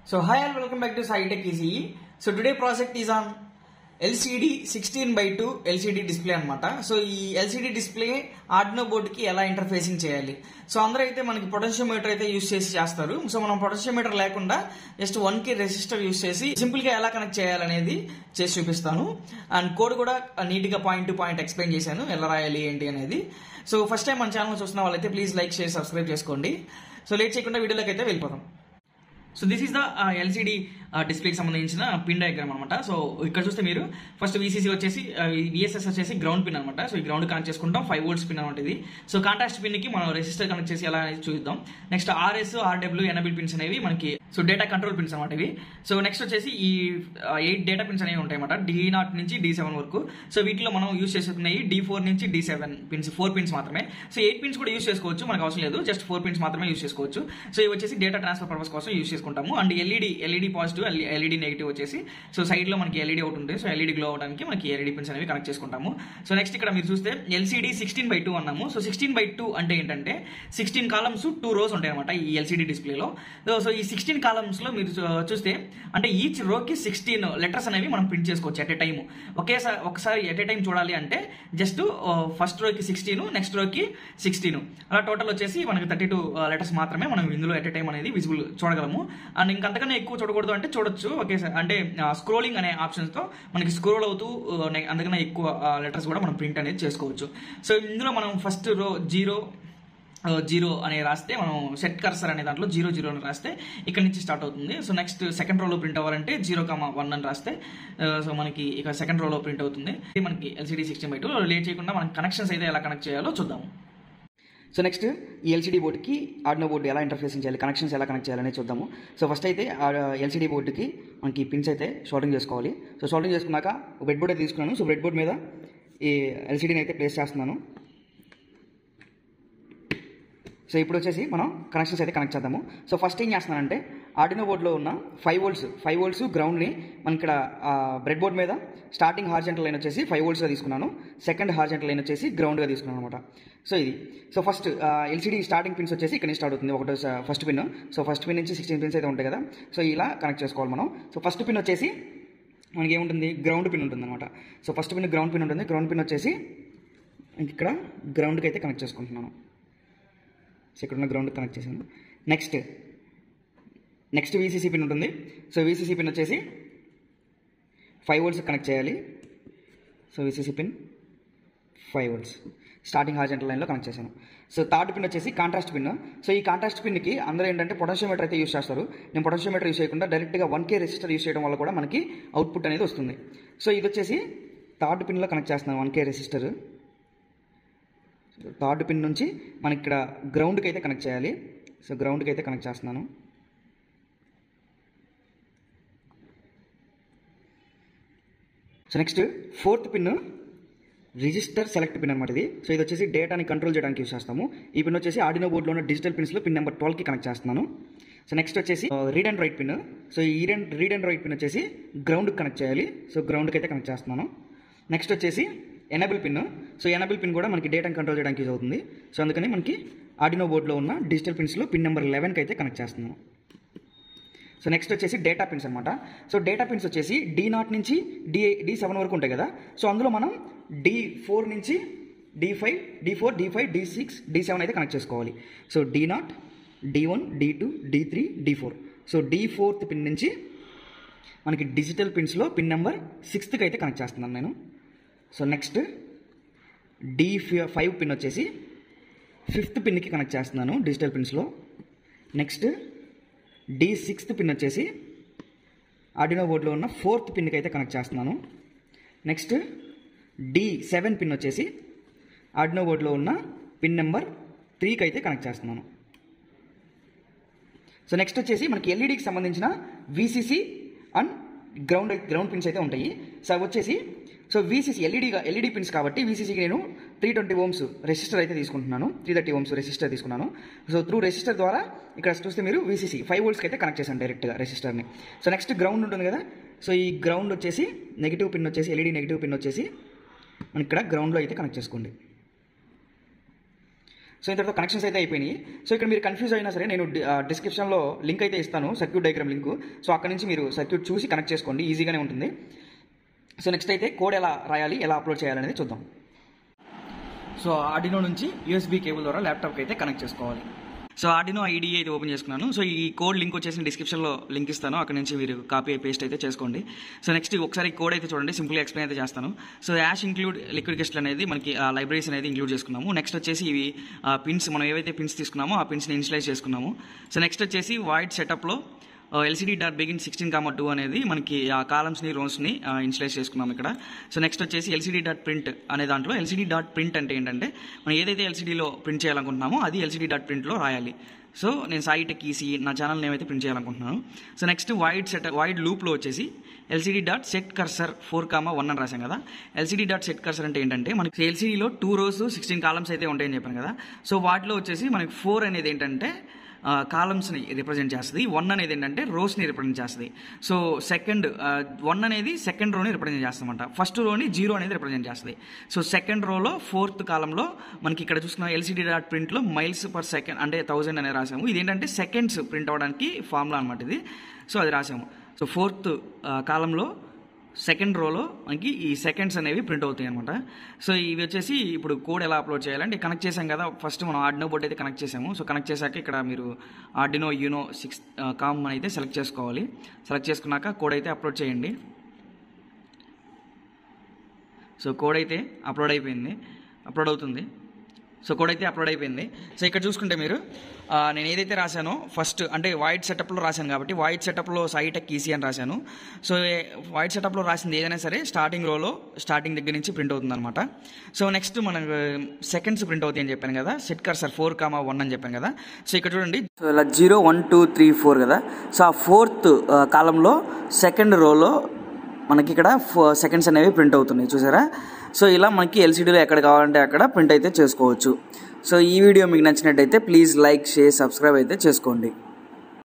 So hi and welcome back to SciTech Easy. So today project is on LCD 16:2 LCD display అన్నమాట. So ఈ LCD display Arduino board కి ఎలా interfacing చేయాలి. So అందరూ అయితే మనకి పొటెన్షియోమీటర్ అయితే యూస్ చేస్తారు. సో మనం పొటెన్షియోమీటర్ లేకుండా జస్ట్ 1K రెసిస్టర్ యూస్ చేసి సింపుల్ గా ఎలా కనెక్ట్ చేయాలనేది చేసి చూపిస్తాను. అండ్ కోడ్ కూడా నీట్ గా పాయింట్ టు పాయింట్ ఎక్స్ప్లెయిన్ చేశాను, ఎలా రాయాలి ఏంటి అనేది. సో ఫస్ట్ టైం మన ఛానల్ చూస్తున్న వాళ్ళైతే ప్లీజ్ లైక్ షేర్ సబ్స్క్రైబ్ చేసుకోండి. సో లేట్ చేయకుండా వీడియోలోకి అయితే వెళ్ళిపోతాం. So this is the LCD డిస్ప్లేకి సంబంధించిన పిన్ డయాగ్రామ్ అనమాట. సో ఇక్కడ చూస్తే మీరు ఫస్ట్ విసిసి వచ్చేసి విఎస్ఎస్ వచ్చేసి గ్రౌండ్ పిన్ అనమాట. సో ఈ గ్రౌండ్ కనెక్ట్ చేసుకుంటాం. 5 volts పిన్ అనమాట ఇది. సో కాంట్రాస్ట్ పిన్ కి మనం రెసిస్టర్ కనెక్ట్ చేసి ఎలా అనేది చూద్దాం. Next RS RW enable pins అనేవి మనకి సో డేటా కంట్రోల్ పిన్స్ అనమాట ఇవి. సో నెక్స్ట్ వచ్చేసి ఈ 8 డేటా పిన్స్ అనేవి ఉంటాయి అనమాట, D0 నుంచి D7 వరకు. సో వీటిలో మనం యూస్ చేసుకున్నాయి D4 నుంచి D7 పిన్స్, 4 పిన్స్ మాత్రమే. సో 8 పిన్స్ కూడా యూస్ చేసుకోవచ్చు, మనకు అవసరం లేదు, జస్ట్ 4 పిన్స్ మాత్రమే యూస్ చేసుకోవచ్చు. సో ఇవి వచ్చేసి డేటా ట్రాన్స్ఫర్ పర్పస్ కోసం యూస్ చేసుకుంటాము. And LED positive, LED negative వచ్చేసి సో సైడ్ లో మనకి ఎల్ఈడి అవుట్ ఉంటుంది. సో ఎల్ఈడి గ్లో అవడానికి మనకి ఎల్ఈడి పిన్స్ అనేవి కనెక్ట్ చేసుకుంటాము. సో నెక్స్ట్ ఇక్కడ మీరు చూస్తే LCD 16:2 అన్నాము. సో 16:2 అంటే ఏంటంటే 16 కాలమ్స్ 2 rows ఉంటాయి అనమాట ఈ ఎల్సిడి డిస్ప్లేలో. సో ఈ 16 కాలమ్స్ లో మీరు చూస్తే అంటే ఈచ్ రోకి 16 లెటర్స్ అనేవి మనం ప్రింట్ చేసుకోవచ్చు ఎట్ ఎ టైమ్. ఒకసారి ఎట్ ఎ టైం చూడాలి అంటే జస్ట్ ఫస్ట్ రోకి 16, నెక్స్ట్ రోకి 16, అలా టోటల్ వచ్చేసి మనకి 32 లెటర్స్ మాత్రమే మనం ఇందులో ఎట్ ఎ టైం అనేది విజిబుల్ చూడగలము. అండ్ ఇంకంతకన్నా ఎక్కువ చూడకూడదు అంటే చూడొచ్చు. ఓకే సార్, అంటే స్క్రోలింగ్ అనే ఆప్షన్స్ తో మనకి స్క్రోల్ అవుతూ అందుకన్నా ఎక్కువ లెటర్స్ కూడా మనం ప్రింట్ అనేది చేసుకోవచ్చు. సో ఇందులో మనం ఫస్ట్ రో 0 అని రాస్తే, మనం సెట్ కర్సర్ అనే దాంట్లో 0 అని రాస్తే ఇక్కడ నుంచి స్టార్ట్ అవుతుంది. సో నెక్స్ట్ సెకండ్ రోలో ప్రింట్ అవ్వాలంటే 0,1 అని రాస్తే సో మనకి ఇక సెకండ్ రోలో ప్రింట్ అవుతుంది. మనకి LCD 16:2. లేట్ చేయకుండా మనం కనెక్షన్స్ అయితే ఎలా కనెక్ట్ చేయాలో చూద్దాము. సో నెక్స్ట్ ఈ ఎల్సిడి బోర్డుకి ఆర్డినో బోర్డు ఎలా ఇంటర్ఫేసింగ్ చేయాలి, కనెక్షన్స్ ఎలా కనెక్ట్ చేయాలనేది చూద్దాము. సో ఫస్ట్ అయితే ఎల్సిడి బోర్డుకి మనకి పిన్స్ అయితే షార్టింగ్ చేసుకోవాలి. సో షార్టింగ్ చేసుకున్నాక బ్రెడ్ బోర్డ్ అయితే తీసుకున్నాను. సో బ్రెడ్ బోర్డ్ మీద ఈ ఎల్సిడిని అయితే ప్లేస్ చేస్తున్నాను. సో ఇప్పుడు వచ్చేసి మనం కనెక్షన్స్ అయితే కనెక్ట్ చేద్దాము. సో ఫస్ట్ ఏం చేస్తున్నానంటే ఆర్డినో బోర్డులో ఉన్న 5 volts గ్రౌండ్ని మనం ఇక్కడ బ్రెడ్ బోర్డ్ మీద స్టార్టింగ్ హార్జెంటల్ లైన్ వచ్చేసి 5 voltsగా తీసుకున్నాను, సెకండ్ హార్జెంటల్ లైన్ వచ్చేసి గ్రౌండ్గా తీసుకున్నాను అనమాట. సో ఇది so first LCD starting pins వచ్చేసి ఇక్కడ నుంచి స్టార్ట్ అవుతుంది. ఒకటి first pin. So first pin నుంచి 16 పిన్స్ అయితే ఉంటాయి కదా. సో ఇలా కనెక్ట్ చేసుకోవాలి మనం. సో ఫస్ట్ పిన్ వచ్చేసి మనకి ఏముంటుంది, గ్రౌండ్ పిన్ ఉంటుంది అనమాట. So first pin ground pin ఉంటుంది. గ్రౌండ్ పిన్ వచ్చేసి ఇక్కడ గ్రౌండ్కి అయితే కనెక్ట్ చేసుకుంటున్నాను. సో ఇక్కడ ఉన్న గ్రౌండ్ కనెక్ట్ చేశాను. నెక్స్ట్ విసిసి పిన్ ఉంటుంది. సో విసిసి పిన్ వచ్చేసి 5 volts కనెక్ట్ చేయాలి. So VCC pin 5 volts starting horizontal లైన్లో కనెక్ట్ చేశాను. సో థర్డ్ పిన్ వచ్చేసి కాంట్రాస్ట్ పిన్. సో ఈ కాంట్రాస్ట్ పిన్కి అందరూ ఏంటంటే పొటెన్షియోమీటర్ అయితే యూస్ చేస్తారు. నేను పొటెన్షియోమీటర్ యూస్ చేయకుండా డైరెక్ట్గా 1K రెసిస్టర్ యూస్ చేయడం వల్ల కూడా మనకి అవుట్పుట్ అనేది వస్తుంది. సో ఇది వచ్చేసి థర్డ్ పిన్లో కనెక్ట్ చేస్తున్నాను 1K రెసిస్టర్. థర్డ్ పిన్ నుంచి మనకి ఇక్కడ గ్రౌండ్కి అయితే కనెక్ట్ చేయాలి. సో గ్రౌండ్కి అయితే కనెక్ట్ చేస్తున్నాను. So next fourth pin register select pin అనమాట ఇది. సో ఇది వచ్చేసి డేటాని కంట్రోల్ చేయడానికి యూస్ చేస్తాము. ఈ పిన్ వచ్చేసి ఆర్డినో బోర్డులో ఉన్న డిజిటల్ పిన్స్లో పిన్ నెంబర్ 12కి కనెక్ట్ చేస్తున్నాను. సో నెక్స్ట్ వచ్చేసి read and right pin. So ఈ రీడ్ అండ్ రైట్ పిన్ వచ్చేసి గ్రౌండ్కి కనెక్ట్ చేయాలి. సో గ్రౌండ్కి అయితే కనెక్ట్ చేస్తున్నాను. నెక్స్ట్ వచ్చేసి enable pin. So enable pin కూడా మనకి డేటాను కంట్రోల్ చేయడానికి యూజ్ అవుతుంది. సో అందుకని మనకి ఆర్డినో బోర్డులో ఉన్న డిజిటల్ పిన్స్లో పిన్ నెంబర్ 11కి అయితే కనెక్ట్ చేస్తున్నాను. సో నెక్స్ట్ వచ్చేసి డేటా పిన్స్ అనమాట. సో డేటా పిన్స్ వచ్చేసి D0 నుంచి D7 వరకు ఉంటాయి కదా. సో అందులో మనం D4 నుంచి D5, D4, D5, D6, D7 అయితే కనెక్ట్ చేసుకోవాలి. So D0, D1, D2, D3, D4. So D4th pin నుంచి మనకి డిజిటల్ పిన్స్లో పిన్ నెంబర్ 6కి అయితే కనెక్ట్ చేస్తున్నాను నేను. సో నెక్స్ట్ D5 పిన్ వచ్చేసి 5th పిన్కి కనెక్ట్ చేస్తున్నాను డిజిటల్ పిన్స్లో. నెక్స్ట్ D6th పిన్ వచ్చేసి ఆర్డినో బోర్డులో ఉన్న 4th పిన్కి అయితే కనెక్ట్ చేస్తున్నాను. నెక్స్ట్ D7 పిన్ వచ్చేసి ఆర్డినో బోర్డులో ఉన్న పిన్ నెంబర్ 3కి అయితే కనెక్ట్ చేస్తున్నాను. సో నెక్స్ట్ వచ్చేసి మనకి ఎల్ఈడికి సంబంధించిన విసిసి అండ్ గ్రౌండ్ పిన్స్ అయితే ఉంటాయి. సో అవి వచ్చేసి సో విసిసి ఎల్ఈడి పిన్స్ కాబట్టి విసిసికి నేను 320 ohms రెసిస్టర్ అయితే తీసుకుంటున్నాను. 330 ohms రెసిస్టర్ తీసుకున్నాను. సో త్రూ రెసిస్టర్ ద్వారా ఇక్కడ చూస్తే మీరు విసిసి 5 voltsకి అయితే కనెక్ట్ చేశాను డైరెక్ట్గా రెసిస్టర్ని. సో నెక్స్ట్ గ్రౌండ్ ఉంటుంది కదా. సో ఈ గ్రౌండ్ వచ్చేసి నెగిటివ్ పిన్ వచ్చేసి ఎల్ఈడి నెగిటివ్ పిన్ వచ్చేసి మనం ఇక్కడ గ్రౌండ్లో అయితే కనెక్ట్ చేసుకోండి. సో ఇంతటితో కనెక్షన్స్ అయితే అయిపోయినాయి. సో ఇక్కడ మీరు కన్ఫ్యూజ్ అయినా సరే నేను డిస్క్రిప్షన్లో లింక్ అయితే ఇస్తాను, సర్క్యూట్ డయాగ్రామ్ లింక్. సో అక్కడ నుంచి మీరు సర్క్యూట్ చూసి కనెక్ట్ చేసుకోండి, ఈజీగానే ఉంటుంది. సో నెక్స్ట్ అయితే కోడ్ ఎలా రాయాలి, ఎలా అప్లోడ్ చేయాలనేది చూద్దాం. సో ఆర్డినో నుంచి యూఎస్బీ కేబుల్ ద్వారా ల్యాప్టాప్కి అయితే కనెక్ట్ చేసుకోవాలి. సో ఆర్డినో ఐడిఈ అయితే ఓపెన్ చేసుకున్నాను. సో ఈ కోడ్ లింక్ వచ్చేసి డిస్క్రిప్షన్లో లింక్ ఇస్తాను, అక్కడ నుంచి మీరు కాపీ పేస్ట్ అయితే చేసుకోండి. సో నెక్స్ట్ ఒకసారి కోడ్ అయితే చూడండి, సింపుల్గా ఎక్స్ప్లెయిన్ అయితే చేస్తాను. So ash include liquid crystal అనేది మనకి లైబ్రరీస్ అనేది ఇంక్లూడ్ చేసుకున్నాము. నెక్స్ట్ వచ్చేసి ఇవి పిన్స్, మనం ఏవైతే పిన్స్ తీసుకున్నామో ఆ పిన్స్ని ఇన్స్టలైజ్ చేసుకున్నాము. సో నెక్స్ట్ వచ్చేసి వాయిడ్ సెటప్లో LCD.begin 16,2 అనేది మనకి ఆ కాలమ్స్ని రోస్ని ఇన్స్టలైజ్ చేసుకున్నాం ఇక్కడ. సో నెక్స్ట్ వచ్చేసి LCD.print అనే దాంట్లో LCD.print అంటే ఏంటంటే మనం ఏదైతే LCDలో ప్రింట్ చేయాలనుకుంటున్నామో అది LCD.printలో రాయాలి. సో నేను సాయి టెక్ ఈసీ నా ఛానల్ నేమ్ అయితే ప్రింట్ చేయాలనుకుంటున్నాను. సో నెక్స్ట్ వైడ్ లూప్లో వచ్చేసి LCD.setCursor 4,1 అని రాశాం కదా. LCD.setCursor అంటే ఏంటంటే మనకి LCDలో 2 rows 16 columns అయితే ఉంటాయని చెప్పాను కదా. సో వాటిలో వచ్చేసి మనకి 4 అనేది ఏంటంటే కాలమ్స్ని రిప్రజెంట్ చేస్తుంది, 1 అనేది ఏంటంటే రోస్ని రిప్రజెంట్ చేస్తుంది. సో 1 అనేది సెకండ్ రోని రిప్రజెంట్ చేస్తామంట, ఫస్ట్ రోని 0 అనేది రిప్రజెంట్ చేస్తుంది. సో సెకండ్ రోలో 4th కాలంలో మనకి ఇక్కడ చూసుకున్న LCD.printలో మైల్స్ పర్ సెకండ్ అంటే 1000 అనేది రాసాము. ఇది ఏంటంటే సెకండ్స్ ప్రింట్ అవ్వడానికి ఫార్ములా అనమాట ఇది. సో అది రాసాము. సో 4th కాలంలో సెకండ్ రోలో మనకి ఈ సెకండ్స్ అనేవి ప్రింట్ అవుతాయి అనమాట. సో ఇవి వచ్చేసి ఇప్పుడు కోడ్ ఎలా అప్లోడ్ చేయాలంటే కనెక్ట్ చేసాం కదా, ఫస్ట్ మనం ఆర్డినో బోర్డ్ అయితే కనెక్ట్ చేసాము. సో కనెక్ట్ చేశాక ఇక్కడ మీరు ఆర్డినో యూనో 6 అయితే సెలెక్ట్ చేసుకోవాలి. సెలెక్ట్ చేసుకున్నాక కోడ్ అయితే అప్లోడ్ చేయండి. సో కోడ్ అయితే అప్లోడ్ అవుతుంది. సో కోడ్ అయితే అప్లోడ్ అయిపోయింది. సో ఇక్కడ చూసుకుంటే మీరు నేను ఏదైతే రాశానో ఫస్ట్ అంటే వైడ్ సెటప్లో రాశాను కాబట్టి వైడ్ సెటప్లో సాయి టెక్ ఈసీ అని రాశాను. సో వైడ్ సెటప్లో రాసింది ఏదైనా సరే స్టార్టింగ్ దగ్గర నుంచి ప్రింట్ అవుతుంది అనమాట. సో నెక్స్ట్ మనకు సెకండ్స్ ప్రింట్ అవుతాయి అని చెప్పాను కదా, setCursor 4,1 అని చెప్పాను కదా. సో ఇక్కడ చూడండి, సో ఇలా 0 1 2 3 4 కదా. సో ఆ 4th కాలంలో సెకండ్ రోలో మనకి ఇక్కడ సెకండ్స్ అనేవి ప్రింట్ అవుతున్నాయి చూసారా. సో ఇలా మనకి LCDలో ఎక్కడ కావాలంటే అక్కడ ప్రింట్ అయితే చేసుకోవచ్చు. సో ఈ వీడియో మీకు నచ్చినట్టయితే ప్లీజ్ లైక్, షేర్, సబ్స్క్రైబ్ అయితే చేసుకోండి.